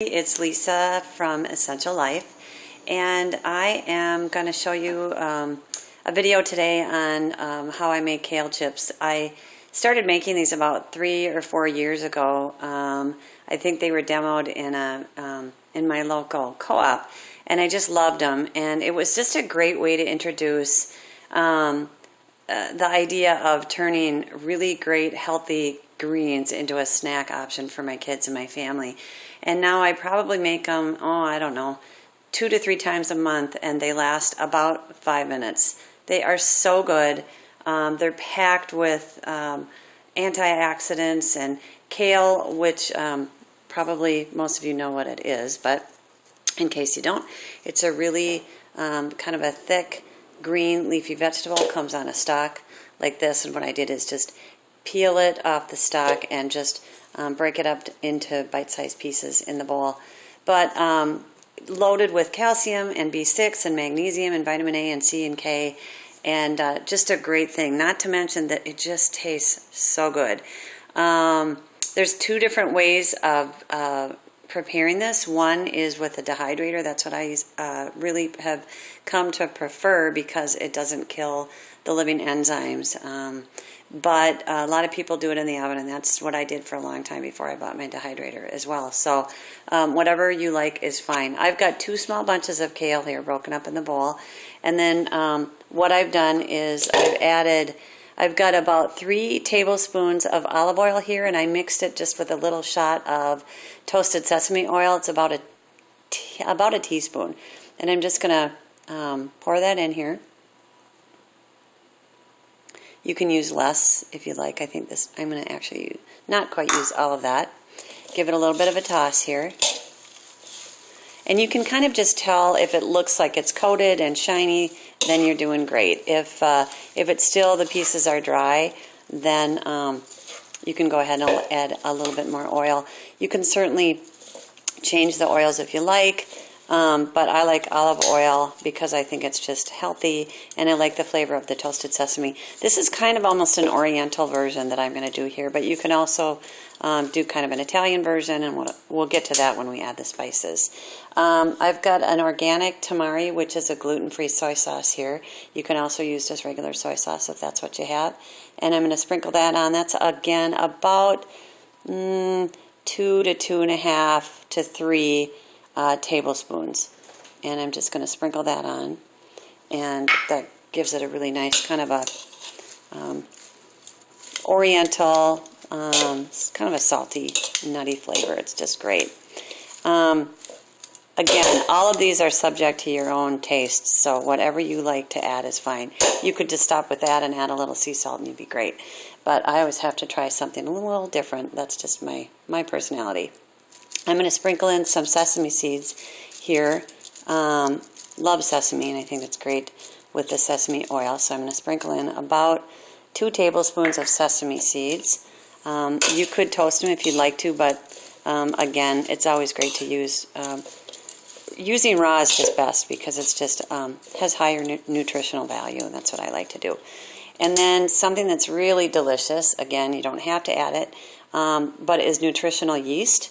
It's Lisa from Essential Life, and I am going to show you a video today on how I make kale chips. I started making these about 3 or 4 years ago. I think they were demoed in my local co-op, and I just loved them. And it was just a great way to introduce the idea of turning really great, healthy greens into a snack option for my kids and my family. And now I probably make them, I don't know, 2 to 3 times a month, and they last about 5 minutes. They are so good. They're packed with antioxidants and kale, which probably most of you know what it is, but in case you don't, it's a really kind of a thick green leafy vegetable. It comes on a stalk like this, and what I did is just peel it off the stalk and just break it up into bite-sized pieces in the bowl. But loaded with calcium and B6 and magnesium and vitamin A and C and K, and just a great thing. Not to mention that it just tastes so good. There's 2 different ways of preparing this. One is with a dehydrator. That's what I really have come to prefer because it doesn't kill the living enzymes. But a lot of people do it in the oven, and that's what I did for a long time before I bought my dehydrator as well. So whatever you like is fine. I've got 2 small bunches of kale here broken up in the bowl. And then what I've done is I've got about 3 tablespoons of olive oil here, and I mixed it just with a little shot of toasted sesame oil. It's about a teaspoon. And I'm just going to pour that in here. You can use less if you like. I think I'm going to actually not quite use all of that. Give it a little bit of a toss here. And you can kind of just tell if it looks like it's coated and shiny, then you're doing great. If it's still, the pieces are dry, then you can go ahead and add a little bit more oil. You can certainly change the oils if you like. But I like olive oil because I think it's just healthy, and I like the flavor of the toasted sesame. This is kind of almost an oriental version that I'm going to do here, but you can also do kind of an Italian version, and we'll get to that when we add the spices. I've got an organic tamari, which is a gluten-free soy sauce here. You can also use just regular soy sauce if that's what you have. And I'm going to sprinkle that on. That's, again, about 2 to 2.5 to 3 tablespoons, and I'm just going to sprinkle that on, and that gives it a really nice kind of a oriental, kind of a salty, nutty flavor. It's just great. Again, all of these are subject to your own taste, so whatever you like to add is fine. You could just stop with that and add a little sea salt and you'd be great, but I always have to try something a little different. That's just my personality. I'm going to sprinkle in some sesame seeds here. Love sesame, and I think it's great with the sesame oil. So I'm going to sprinkle in about 2 tablespoons of sesame seeds. You could toast them if you'd like to, but again, it's always great to use. Using raw is just best because it's just has higher nutritional value, and that's what I like to do. And then something that's really delicious, again, you don't have to add it, but is nutritional yeast.